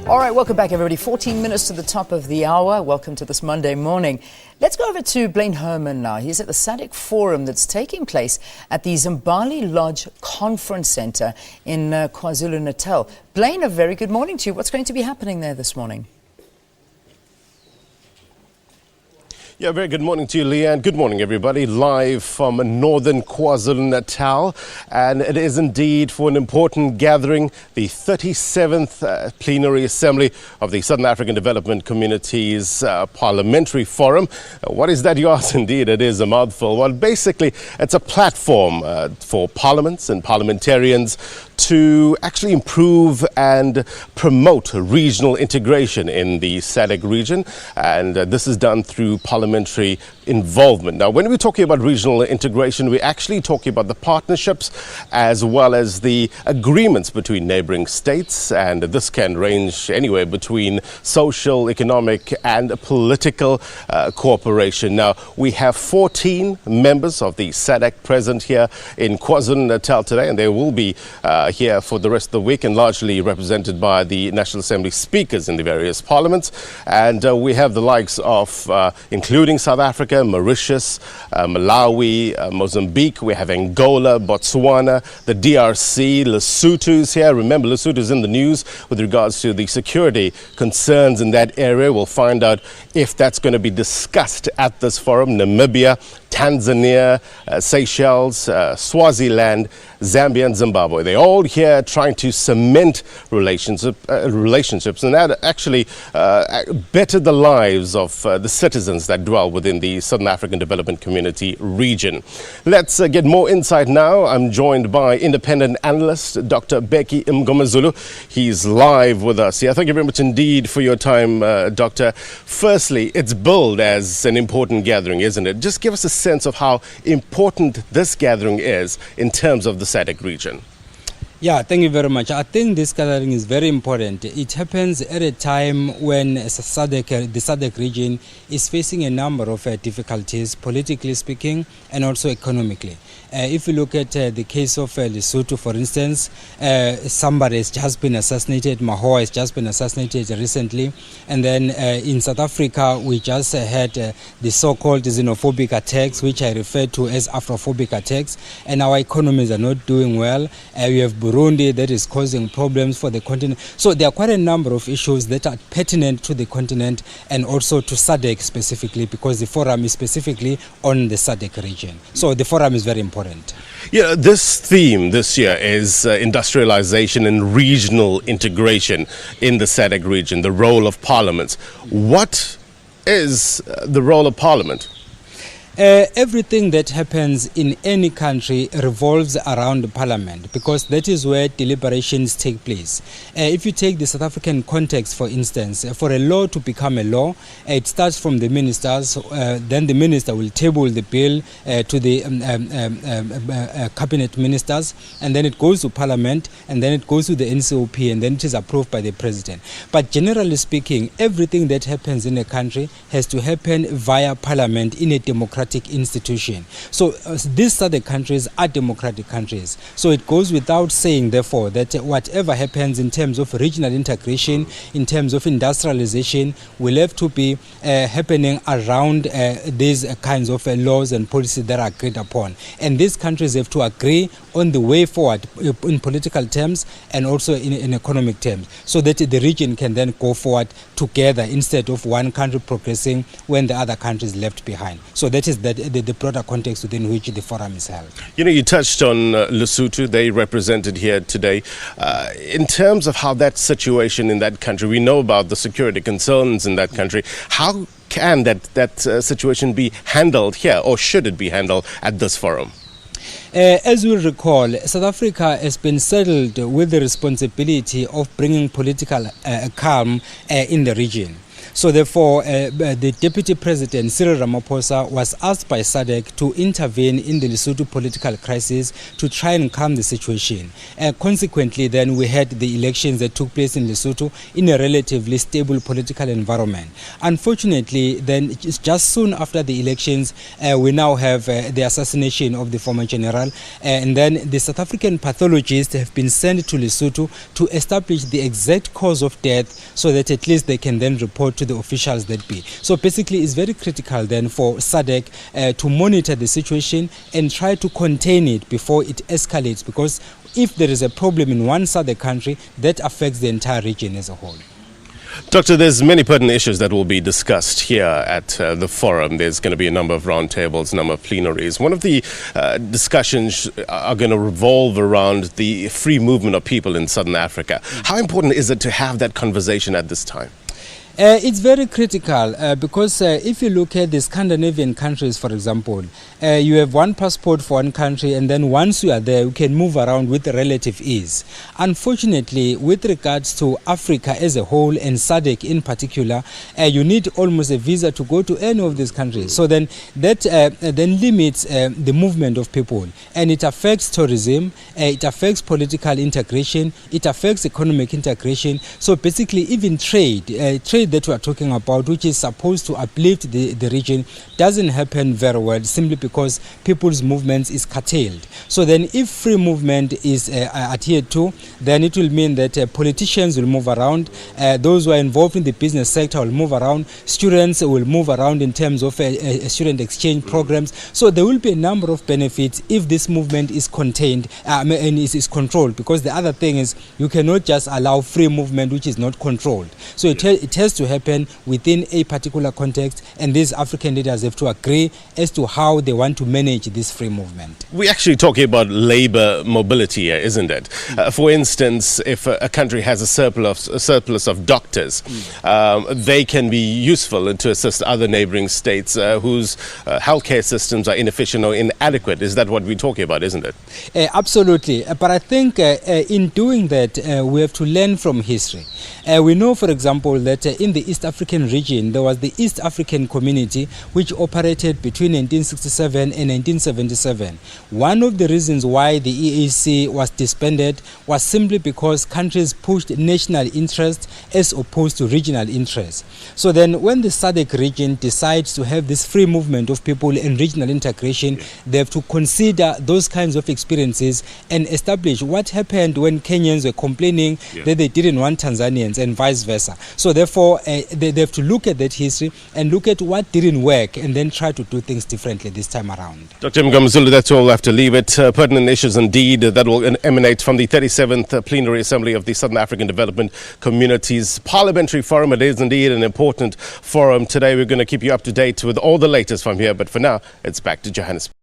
All right, welcome back, everybody. 14 minutes to the top of the hour. Welcome to this Monday morning. Let's go over to Blain Herman now. He's at the SADC forum that's taking place at the Zimbali Lodge Conference Centre in KwaZulu-Natal. Blain, a very good morning to you. What's going to be happening there this morning? Yeah, very good morning to you, Leanne. Good morning, everybody. Live from northern KwaZulu-Natal. And it is indeed for an important gathering, the 37th Plenary Assembly of the Southern African Development Community's Parliamentary Forum. What is that, you ask? Indeed, it is a mouthful. Well, basically, it's a platform for parliaments and parliamentarians to actually improve and promote regional integration in the SADC region. And this is done through parliamentary involvement. Now, when we're talking about regional integration, we're actually talking about the partnerships as well as the agreements between neighboring states. And this can range anywhere between social, economic and political cooperation. Now, we have 14 members of the SADC present here in KwaZulu-Natal today, and they will be here for the rest of the week and largely represented by the National Assembly speakers in the various parliaments. And we have the likes of, including South Africa, Mauritius, Malawi, Mozambique. We have Angola, Botswana, the DRC, Lesotho's here. Remember, Lesotho's in the news with regards to the security concerns in that area. We'll find out if that's going to be discussed at this forum. Namibia, Tanzania, Seychelles, Swaziland, Zambia and Zimbabwe. They're all here trying to cement relationships, and that actually better the lives of the citizens that dwell within the Southern African Development Community region. Let's get more insight now. I'm joined by independent analyst Dr. Bheki Mngomezulu. He's live with us here. Thank you very much indeed for your time, Doctor. Firstly, it's billed as an important gathering, isn't it? Just give us a sense of how important this gathering is in terms of the SADC region. Yeah, thank you very much. I think this gathering is very important. It happens at a time when the SADC region is facing a number of difficulties, politically speaking, and also economically. If you look at the case of Lesotho, for instance, somebody has just been assassinated. Mahua has just been assassinated recently. And then in South Africa, we just had the so-called xenophobic attacks, which I refer to as Afrophobic attacks. And our economies are not doing well. We have Burundi that is causing problems for the continent. So there are quite a number of issues that are pertinent to the continent and also to SADC specifically, because the forum is specifically on the SADC region. So the forum is very important. Yeah, this theme this year is industrialization and regional integration in the SADC region, the role of parliaments. What is the role of parliament? Everything that happens in any country revolves around the parliament, because that is where deliberations take place. If you take the South African context, for instance, for a law to become a law, it starts from the ministers, then the minister will table the bill to the cabinet ministers, and then it goes to parliament, and then it goes to the NCOP, and then it is approved by the president. But generally speaking, everything that happens in a country has to happen via parliament in a democratic institution. So these other countries are democratic countries. So it goes without saying, therefore, that whatever happens in terms of regional integration, in terms of industrialization, will have to be happening around these kinds of laws and policies that are agreed upon. And these countries have to agree on the way forward in political terms and also in economic terms, so that the region can then go forward together instead of one country progressing when the other country is left behind. So that is the broader context within which the forum is held. You know, you touched on Lesotho. They represented here today. In terms of how that situation in that country, we know about the security concerns in that country. How can that situation be handled here, or should it be handled at this forum? As we recall, South Africa has been saddled with the responsibility of bringing political calm in the region. So therefore, the Deputy President, Cyril Ramaphosa, was asked by SADC to intervene in the Lesotho political crisis to try and calm the situation. Consequently, then we had the elections that took place in Lesotho in a relatively stable political environment. Unfortunately, then just soon after the elections, we now have the assassination of the former general, and then the South African pathologists have been sent to Lesotho to establish the exact cause of death so that at least they can then report to the officials that be. So basically it's very critical then for SADC to monitor the situation and try to contain it before it escalates, because if there is a problem in one SADC country, that affects the entire region as a whole. Doctor, there's many pertinent issues that will be discussed here at the forum. There's going to be a number of roundtables, a number of plenaries. One of the discussions are going to revolve around the free movement of people in Southern Africa. How important is it to have that conversation at this time? It's very critical because if you look at the Scandinavian countries, for example, you have one passport for one country, and then once you are there, you can move around with relative ease. Unfortunately, with regards to Africa as a whole and SADC in particular, you need almost a visa to go to any of these countries. So then that then limits the movement of people, and it affects tourism, it affects political integration, it affects economic integration. So basically, even trade that we are talking about, which is supposed to uplift the region, doesn't happen very well simply because people's movements is curtailed. So then if free movement is adhered to, then it will mean that politicians will move around, those who are involved in the business sector will move around, students will move around in terms of student exchange programs. So there will be a number of benefits if this movement is contained and is controlled, because the other thing is you cannot just allow free movement which is not controlled. So it has to happen within a particular context, and these African leaders have to agree as to how they want to manage this free movement. We're actually talking about labor mobility here, isn't it? For instance, if a country has a surplus of doctors, they can be useful to assist other neighboring states whose healthcare systems are inefficient or inadequate. Is that what we're talking about, isn't it? Absolutely. But I think in doing that, we have to learn from history. We know, for example, that in the East African region, there was the East African Community, which operated between 1967 and 1977. One of the reasons why the EAC was disbanded was simply because countries pushed national interest as opposed to regional interest. So then when the SADC region decides to have this free movement of people and regional integration, they have to consider those kinds of experiences and establish what happened when Kenyans were complaining that they didn't want Tanzanians and vice versa. So therefore, they have to look at that history and look at what didn't work and then try to do things differently this time around. Dr. Mngomezulu, that's all. We'll have to leave it. Pertinent issues indeed that will emanate from the 37th Plenary Assembly of the Southern African Development Communities Parliamentary Forum. It is indeed an important forum. Today we're going to keep you up to date with all the latest from here, but for now, it's back to Johannesburg.